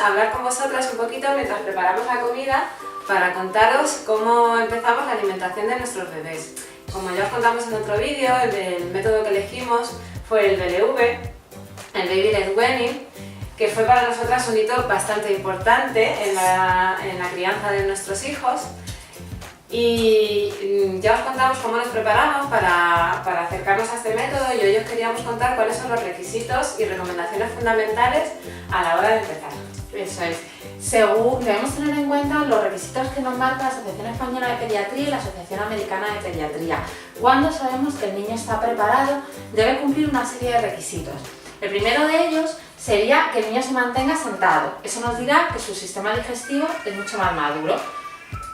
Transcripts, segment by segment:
a hablar con vosotras un poquito mientras preparamos la comida para contaros cómo empezamos la alimentación de nuestros bebés. Como ya os contamos en otro vídeo, el método que elegimos fue el BLV, el Baby Led Weaning, que fue para nosotras un hito bastante importante en la crianza de nuestros hijos. Y ya os contamos cómo nos preparamos para acercarnos a este método, y hoy os queríamos contar cuáles son los requisitos y recomendaciones fundamentales a la hora de empezar. Eso es. Debemos tener en cuenta los requisitos que nos marca la Asociación Española de Pediatría y la Asociación Americana de Pediatría. Cuando sabemos que el niño está preparado, debe cumplir una serie de requisitos. El primero de ellos sería que el niño se mantenga sentado. Eso nos dirá que su sistema digestivo es mucho más maduro.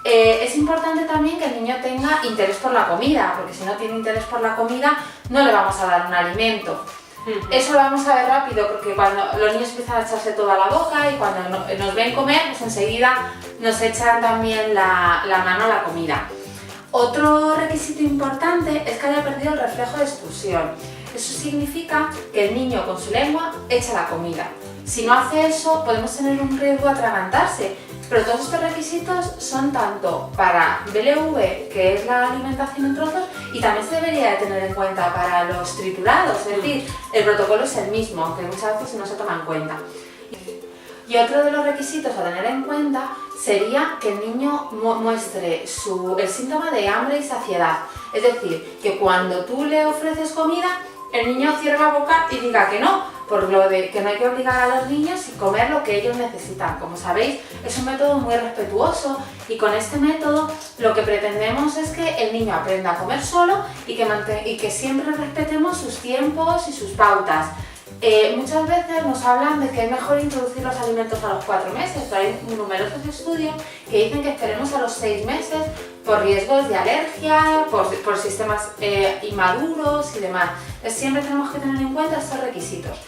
Es importante también que el niño tenga interés por la comida, porque si no tiene interés por la comida no le vamos a dar un alimento. Eso lo vamos a ver rápido, porque cuando los niños empiezan a echarse todo a la boca y cuando nos ven comer, pues enseguida nos echan también la mano a la comida. Otro requisito importante es que haya perdido el reflejo de expulsión. Eso significa que el niño con su lengua echa la comida. Si no hace eso, podemos tener un riesgo de atragantarse. Pero todos estos requisitos son tanto para BLV, que es la alimentación en trozos, y también se debería de tener en cuenta para los triturados, es decir, el protocolo es el mismo, aunque muchas veces no se toma en cuenta. Y otro de los requisitos a tener en cuenta sería que el niño muestre el síntoma de hambre y saciedad. Es decir, que cuando tú le ofreces comida, el niño cierre la boca y diga que no, por lo de que no hay que obligar a los niños y comer lo que ellos necesitan. Como sabéis, es un método muy respetuoso, y con este método lo que pretendemos es que el niño aprenda a comer solo y que siempre respetemos sus tiempos y sus pautas. Muchas veces nos hablan de que es mejor introducir los alimentos a los 4 meses, pero hay numerosos estudios que dicen que esperemos a los 6 meses por riesgos de alergia, por sistemas inmaduros y demás. Siempre tenemos que tener en cuenta estos requisitos.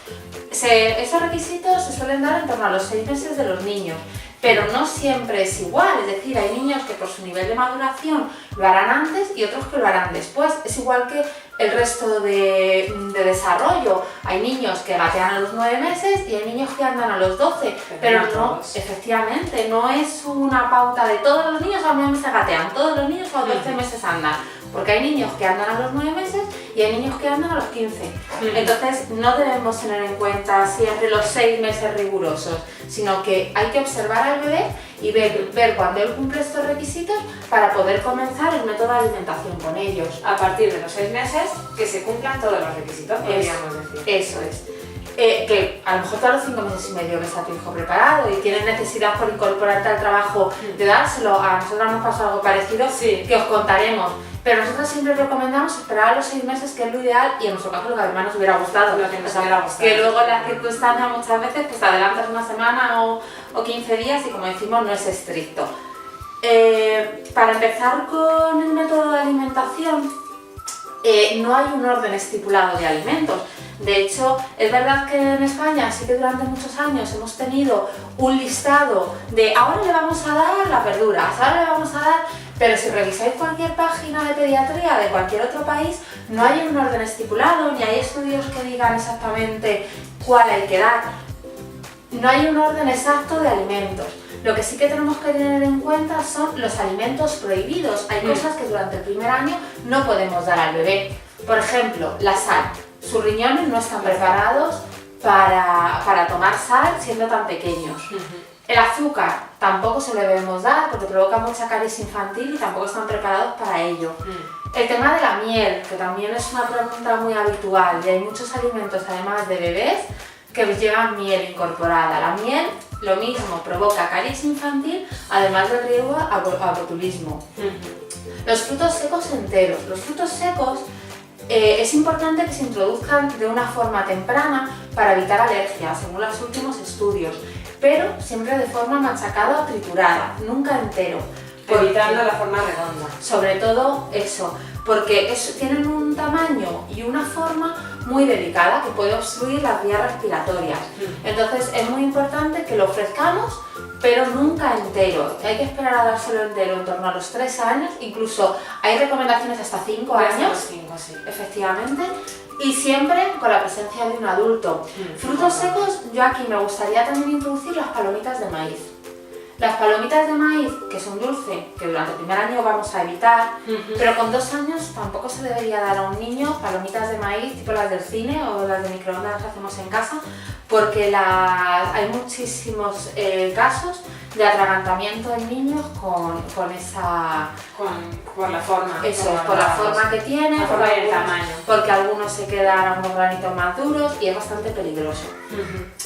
Esos requisitos se suelen dar en torno a los 6 meses de los niños, pero no siempre es igual, es decir, hay niños que por su nivel de maduración lo harán antes y otros que lo harán después. Es igual que el resto de desarrollo. Hay niños que gatean a los 9 meses y hay niños que andan a los 12, pero no, efectivamente, no es una pauta de todos los niños a los 9 meses gatean, todos los niños a los 12 meses andan, porque hay niños que andan a los 9 meses y hay niños que andan a los 15. Entonces no debemos tener en cuenta siempre los 6 meses rigurosos, sino que hay que observar al bebé y ver cuando él cumple estos requisitos para poder comenzar el método de alimentación con ellos. A partir de los 6 meses, que se cumplan todos los requisitos, podríamos decir. Eso es. Que a lo mejor tú a los 5 meses y medio ves a tu hijo preparado y tienes necesidad por incorporarte al trabajo de dárselo. A nosotros nos pasó algo parecido, sí, que os contaremos. Pero nosotros siempre recomendamos esperar a los 6 meses, que es lo ideal, y en nuestro caso lo que además nos hubiera gustado. Lo que nos hubiera gustado. Que luego las circunstancias muchas veces pues te adelantas una semana o 15 días y, como decimos, no es estricto. Para empezar con el método de alimentación, no hay un orden estipulado de alimentos. De hecho, es verdad que en España sí que durante muchos años hemos tenido un listado de ahora le vamos a dar las verduras, ahora le vamos a dar... Pero si revisáis cualquier página de pediatría de cualquier otro país, no hay un orden estipulado, ni hay estudios que digan exactamente cuál hay que dar. No hay un orden exacto de alimentos. Lo que sí que tenemos que tener en cuenta son los alimentos prohibidos. Hay cosas que durante el primer año no podemos dar al bebé. Por ejemplo, la sal. Sus riñones no están preparados para tomar sal siendo tan pequeños. El azúcar tampoco se lo debemos dar porque provoca mucha caries infantil y tampoco están preparados para ello. El tema de la miel, que también es una pregunta muy habitual, y hay muchos alimentos además de bebés que llevan miel incorporada. La miel, lo mismo, provoca caries infantil, además del riesgo a botulismo. Los frutos secos enteros. Los frutos secos es importante que se introduzcan de una forma temprana para evitar alergias, según los últimos estudios, pero siempre de forma machacada o triturada, nunca entero. evitando la forma redonda. Sobre todo eso, porque tienen un tamaño y una forma muy delicada que puede obstruir las vías respiratorias. Entonces es muy importante que lo ofrezcamos, pero nunca entero. Hay que esperar a dárselo entero en torno a los 3 años, incluso hay recomendaciones hasta 5 años. Hasta 5, sí. Efectivamente. Y siempre con la presencia de un adulto. Frutos secos, yo aquí me gustaría también introducir las palomitas de maíz. Las palomitas de maíz, que son dulces, que durante el primer año vamos a evitar, pero con 2 años tampoco se debería dar a un niño palomitas de maíz tipo las del cine o las de microondas que hacemos en casa, porque hay muchísimos casos de atragantamiento en niños por la forma. Eso, por la forma que tiene, la forma y el tamaño. Porque algunos se quedan unos granitos más duros y es bastante peligroso.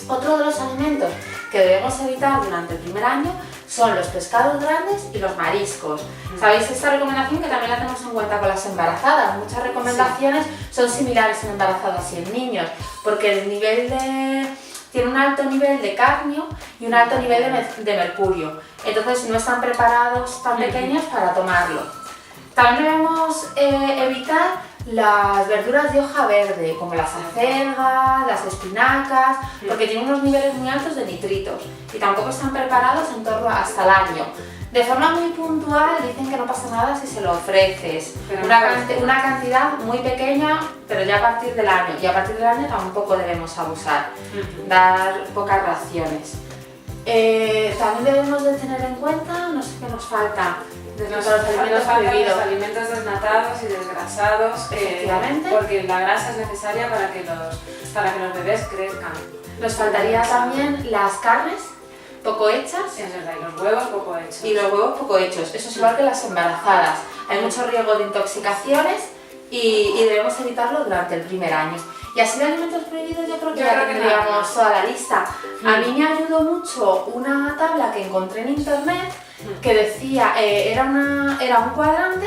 Otro de los alimentos que debemos evitar durante el primer año son los pescados grandes y los mariscos. ¿Sabéis esta recomendación que también la tenemos en cuenta con las embarazadas? Muchas recomendaciones son similares en embarazadas y en niños, porque tiene un alto nivel de cadmio y un alto nivel de mercurio. Entonces no están preparados tan pequeños para tomarlo. También debemos evitar las verduras de hoja verde, como las acelgas, las espinacas, porque tienen unos niveles muy altos de nitritos y tampoco están preparados en torno hasta el año. De forma muy puntual dicen que no pasa nada si se lo ofreces, una cantidad muy pequeña, pero ya a partir del año, y a partir del año tampoco debemos abusar, dar pocas raciones. También debemos de tener en cuenta, no sé qué nos falta, los alimentos desnatados y desgrasados, porque la grasa es necesaria para que los bebés crezcan. Nos faltaría también las carnes poco hechas. Es verdad, y los huevos poco hechos. Y los huevos poco hechos, eso es igual que las embarazadas. Hay mucho riesgo de intoxicaciones y debemos evitarlo durante el primer año. Y así de alimentos prohibidos yo creo que ya tendríamos toda la lista. A mí me ayudó mucho una tabla que encontré en internet que decía, era un cuadrante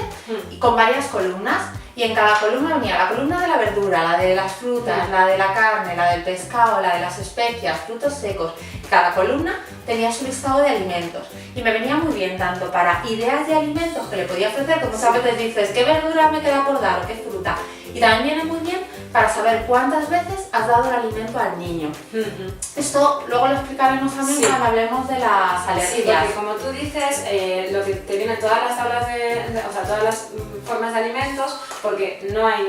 con varias columnas, y en cada columna venía la columna de la verdura, la de las frutas, la de la carne, la del pescado, la de las especias, frutos secos. Cada columna tenía su listado de alimentos y me venía muy bien tanto para ideas de alimentos que le podía ofrecer, como muchas veces dices, ¿qué verdura me queda por dar o qué fruta? Y también viene muy bien para saber cuántas veces has dado el alimento al niño. Esto luego lo explicaremos también cuando hablemos de las alergias. Sí, porque como tú dices, lo que te vienen todas las tablas todas las formas de alimentos, porque no hay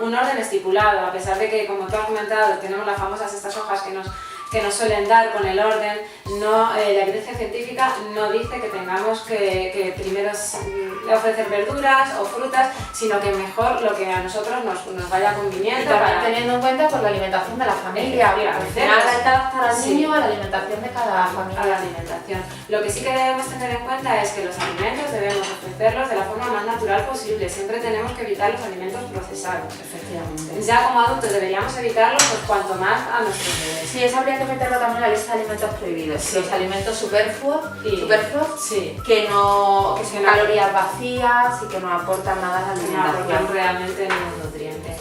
un orden estipulado, a pesar de que, como tú has comentado, tenemos las famosas estas hojas que nos suelen dar con el orden. La evidencia científica no dice que tengamos que primero ofrecer verduras o frutas, sino que mejor lo que a nosotros nos vaya conviniendo. Y también teniendo en cuenta la alimentación de la familia, al final hay que adaptar al niño a la alimentación de cada familia. A la alimentación. Lo que sí que debemos tener en cuenta es que los alimentos debemos ofrecerlos de la forma más natural posible. Siempre tenemos que evitar los alimentos procesados. Efectivamente. Ya como adultos deberíamos evitarlos, pues cuanto más a nuestros bebés. Sí, eso habría que meterlo también en la lista de alimentos prohibidos. Los alimentos superfluos, que son calorías vacías y que no aportan nada a la alimentación. No aportan realmente ningún nutriente.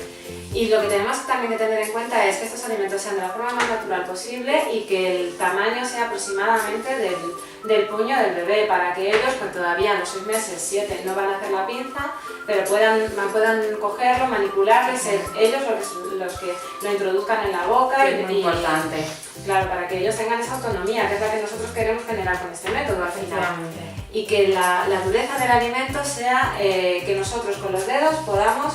Y lo que tenemos también que tener en cuenta es que estos alimentos sean de la forma más natural posible y que el tamaño sea aproximadamente del puño del bebé, para que ellos, pues todavía a los 6 meses, 7, no van a hacer la pinza, pero puedan cogerlo, manipularlo y ser ellos los que lo introduzcan en la boca. Es muy importante. Claro, para que ellos tengan esa autonomía, que es la que nosotros queremos generar con este método al final. Y que la dureza del alimento sea que nosotros con los dedos podamos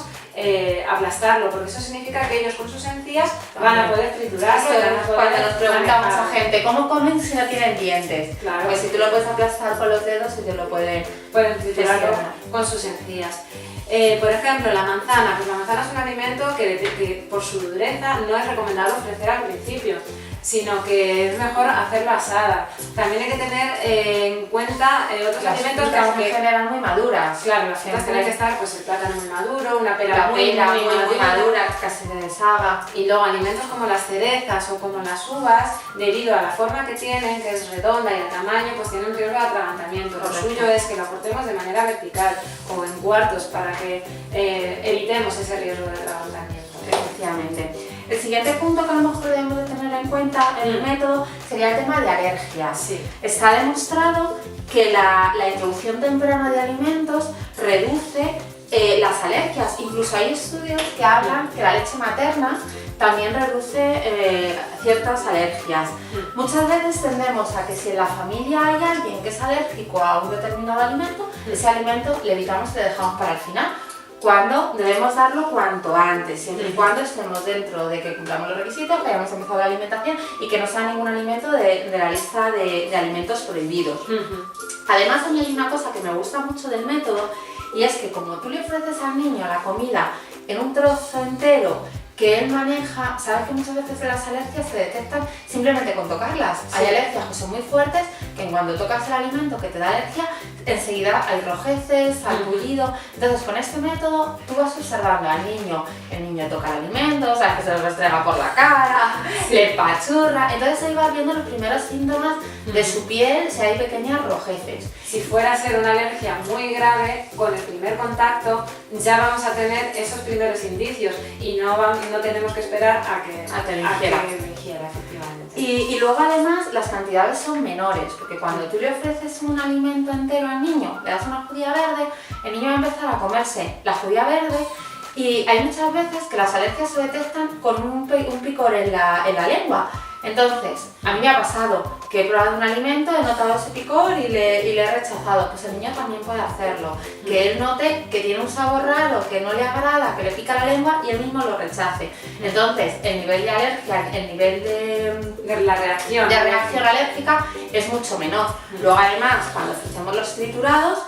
aplastarlo, porque eso significa que ellos con sus encías van a poder triturarlo. Cuando nos preguntamos a gente, ¿cómo comen si no tienen dientes? Claro. Pues si tú lo puedes aplastar con los dedos, ellos lo pueden triturarlo con sus encías. Por ejemplo, la manzana. Pues la manzana es un alimento que por su dureza no es recomendable ofrecer al principio, sino que es mejor hacerlo asada. También hay que tener en cuenta otros alimentos que aunque generan muy maduras. Claro, las frutas tienen que estar, pues el plátano muy maduro, una pera muy madura, casi se deshaga. Y luego alimentos como las cerezas o como las uvas, debido a la forma que tienen, que es redonda, y el tamaño, pues tienen un riesgo de atragantamiento. Lo suyo es que lo aportemos de manera vertical o en cuartos para que evitemos ese riesgo de atragantamiento. Efectivamente. El siguiente punto que a lo mejor debemos de tener en cuenta en el método sería el tema de alergias. Sí. Está demostrado que la introducción temprana de alimentos reduce las alergias. Incluso hay estudios que hablan que la leche materna también reduce ciertas alergias. Muchas veces tendemos a que si en la familia hay alguien que es alérgico a un determinado alimento, ese alimento le evitamos y le dejamos para el final, cuando debemos darlo cuanto antes, siempre y cuando estemos dentro de que cumplamos los requisitos, que hayamos empezado la alimentación y que no sea ningún alimento de la lista de alimentos prohibidos. Además, a mí hay una cosa que me gusta mucho del método, y es que como tú le ofreces al niño la comida en un trozo entero que él maneja, sabes que muchas veces las alergias se detectan simplemente con tocarlas. Sí. Hay alergias que son muy fuertes, que en cuando tocas el alimento que te da alergia, enseguida hay rojeces, hay bullido. Entonces con este método tú vas observando al niño, el niño toca el alimento, sabes que se lo restrega por la cara, le pachurra, entonces ahí vas viendo los primeros síntomas de su piel, si hay pequeñas rojeces. Si fuera a ser una alergia muy grave, con el primer contacto ya vamos a tener esos primeros indicios y no tenemos que esperar a que lo ingiera, efectivamente. Y luego además las cantidades son menores, porque cuando tú le ofreces un alimento entero al niño, le das una judía verde, el niño va a empezar a comerse la judía verde y hay muchas veces que las alergias se detectan con un picor en la lengua. Entonces, a mí me ha pasado que he probado un alimento, he notado ese picor y le he rechazado. Pues el niño también puede hacerlo. Que él note que tiene un sabor raro, que no le agrada, que le pica la lengua y él mismo lo rechace. Entonces, el nivel de alergia, el nivel de la reacción alérgica es mucho menor. Luego además, cuando ofrecemos los triturados,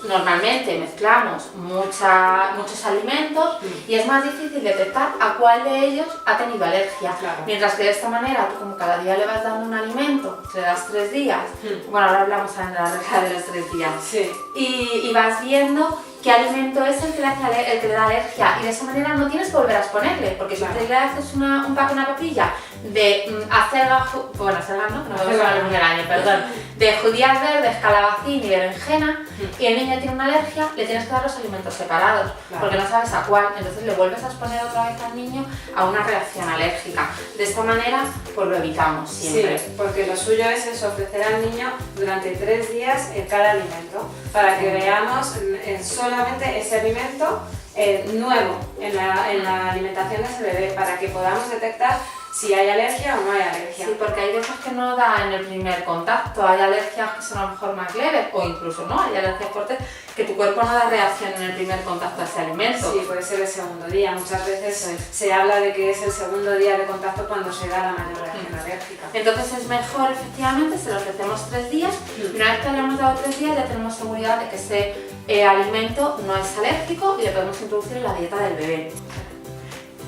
normalmente mezclamos muchos alimentos y es más difícil detectar a cuál de ellos ha tenido alergia. Claro. Mientras que de esta manera, tú como cada día le vas dando un alimento, le das 3 días, bueno, ahora hablamos también de la regla de los 3 días, sí. y vas viendo qué alimento es el que le da alergia y de esa manera no tienes que volver a exponerle, porque si te le haces una papilla de acelga, bueno, acelga no, no me gusta el año, perdón, de judías verdes, calabacín y berenjena, y el niño tiene una alergia, le tienes que dar los alimentos separados, porque no sabes a cuál, entonces le vuelves a exponer otra vez al niño a una reacción alérgica. De esta manera, pues lo evitamos siempre. Sí, porque lo suyo es eso, ofrecer al niño durante 3 días cada alimento, para que veamos solamente ese alimento nuevo en la alimentación de ese bebé, para que podamos detectar si hay alergia o no hay alergia. Sí, porque hay veces que no da en el primer contacto, hay alergias que son a lo mejor más leves o incluso no, hay alergias fuertes que tu cuerpo no da reacción en el primer contacto a ese alimento. Sí, puede ser el segundo día, muchas veces se habla de que es el segundo día de contacto cuando se da la mayor reacción alérgica. Entonces es mejor efectivamente, se lo ofrecemos 3 días y una vez que le hemos dado 3 días ya tenemos seguridad de que ese alimento no es alérgico y le podemos introducir en la dieta del bebé.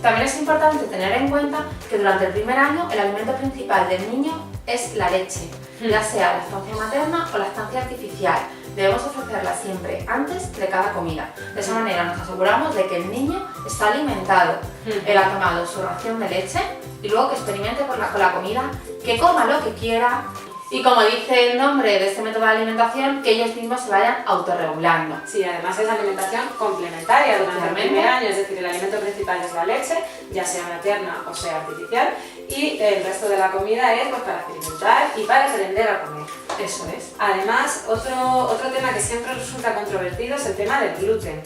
También es importante tener en cuenta que durante el primer año el alimento principal del niño es la leche, ya sea lactancia materna o lactancia artificial. Debemos ofrecerla siempre antes de cada comida. De esa manera nos aseguramos de que el niño está alimentado. Él ha tomado su ración de leche y luego que experimente con la comida, que coma lo que quiera. Y como dice el nombre de este método de alimentación, que ellos mismos se vayan autorregulando. Sí, además es alimentación complementaria durante el primer año, es decir, el alimento principal es la leche, ya sea materna o sea artificial, y el resto de la comida es pues, para experimentar y para aprender a comer. Eso es. Además, otro tema que siempre resulta controvertido es el tema del gluten.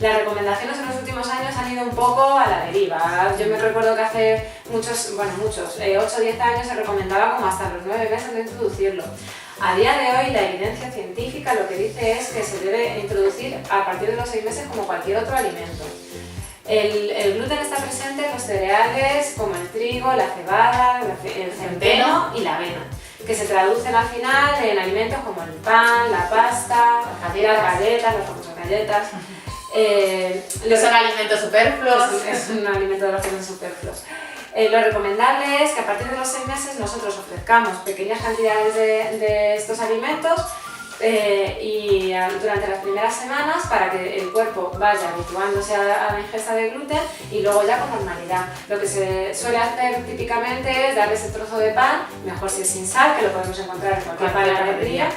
Las recomendaciones en los últimos años han ido un poco a la deriva. Yo me recuerdo que hace 8 o 10 años se recomendaba como hasta los 9 meses de introducirlo. A día de hoy la evidencia científica lo que dice es que se debe introducir a partir de los 6 meses como cualquier otro alimento. El gluten está presente en los cereales como el trigo, la cebada, el centeno y la avena, que se traducen al final en alimentos como el pan, la pasta, las galletas, las famosas galletas. Son alimentos superfluos. Es un alimento de los que son superfluos. Lo recomendable es que a partir de los 6 meses nosotros ofrezcamos pequeñas cantidades de estos alimentos y durante las primeras semanas para que el cuerpo vaya habituándose a la ingesta de gluten y luego ya con normalidad. Lo que se suele hacer típicamente es darle ese trozo de pan, mejor si es sin sal, que lo podemos encontrar en cualquier panadería,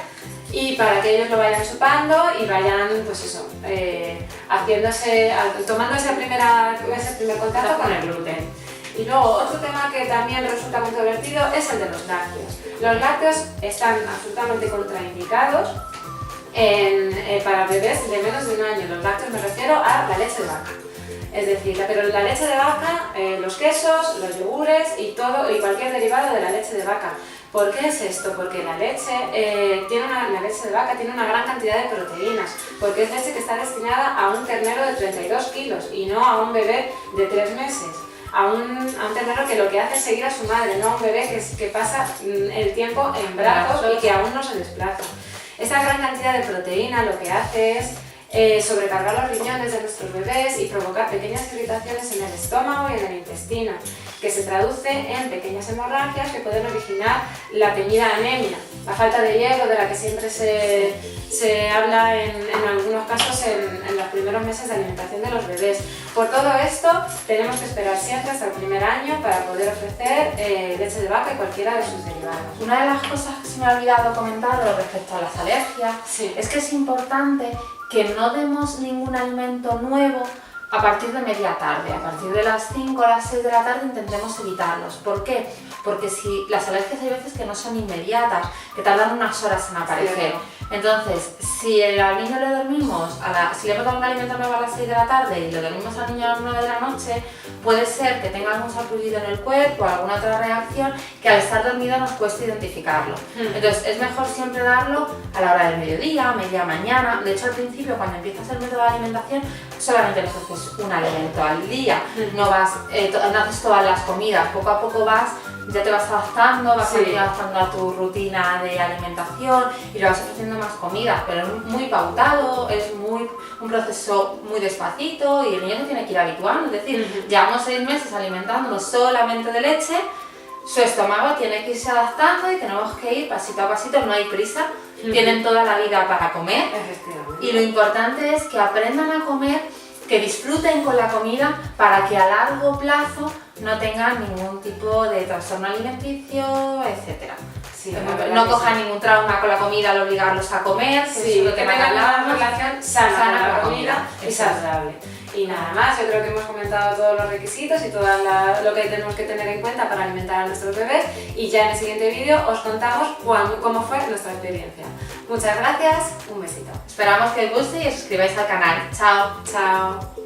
y para que ellos lo vayan chupando y vayan, pues eso, tomando ese primer contacto con el gluten. Y luego otro tema que también resulta controvertido es el de los lácteos. Los lácteos están absolutamente contraindicados para bebés de menos de 1 año. Los lácteos me refiero a la leche de vaca. Es decir, pero la leche de vaca, los quesos, los yogures y cualquier derivado de la leche de vaca. ¿Por qué es esto? Porque la leche de vaca tiene una gran cantidad de proteínas, porque es leche que está destinada a un ternero de 32 kilos y no a un bebé de 3 meses. A un ternero que lo que hace es seguir a su madre, no a un bebé que pasa el tiempo en brazos y que aún no se desplaza. Esta gran cantidad de proteína lo que hace es sobrecargar los riñones de nuestros bebés y provocar pequeñas irritaciones en el estómago y en el intestino, que se traduce en pequeñas hemorragias que pueden originar la temida anemia, la falta de hierro de la que siempre se habla en algunos casos en los primeros meses de alimentación de los bebés. Por todo esto tenemos que esperar siempre hasta el primer año para poder ofrecer leche de vaca y cualquiera de sus derivados. Una de las cosas que se me ha olvidado comentar respecto a las alergias es que es importante que no demos ningún alimento nuevo a partir de media tarde. A partir de las 5 o las 6 de la tarde intentemos evitarlos. ¿Por qué? Porque si las alergias hay veces que no son inmediatas, que tardan unas horas en aparecer. Entonces, si al niño le dormimos, si le hemos dado un alimento nuevo a las 6 de la tarde y le dormimos al niño a las 9 de la noche, puede ser que tenga algún sarpullido en el cuerpo o alguna otra reacción que al estar dormido nos cueste identificarlo. Entonces, es mejor siempre darlo a la hora del mediodía, media mañana. De hecho, al principio, cuando empiezas el método de alimentación, solamente le ofreces un alimento al día. No haces todas las comidas, poco a poco ya te vas adaptando, vas adaptando a tu rutina de alimentación y le vas ofreciendo más comidas, pero es muy pautado, es un proceso muy despacito y el niño se tiene que ir habituando. Es decir, llevamos 6 meses alimentándonos solamente de leche, su estómago tiene que irse adaptando y tenemos que ir pasito a pasito, no hay prisa, tienen toda la vida para comer y lo importante es que aprendan a comer, que disfruten con la comida para que a largo plazo no tengan ningún tipo de trastorno alimenticio, etc. No cojan ningún trauma con la comida al obligarlos a comer, que tengan una relación sana con la comida y saludable. Y nada más, yo creo que hemos comentado todos los requisitos y todo lo que tenemos que tener en cuenta para alimentar a nuestros bebés y ya en el siguiente vídeo os contamos cómo fue nuestra experiencia. Muchas gracias, un besito. Esperamos que os guste y os suscribáis al canal. Chao. Chao.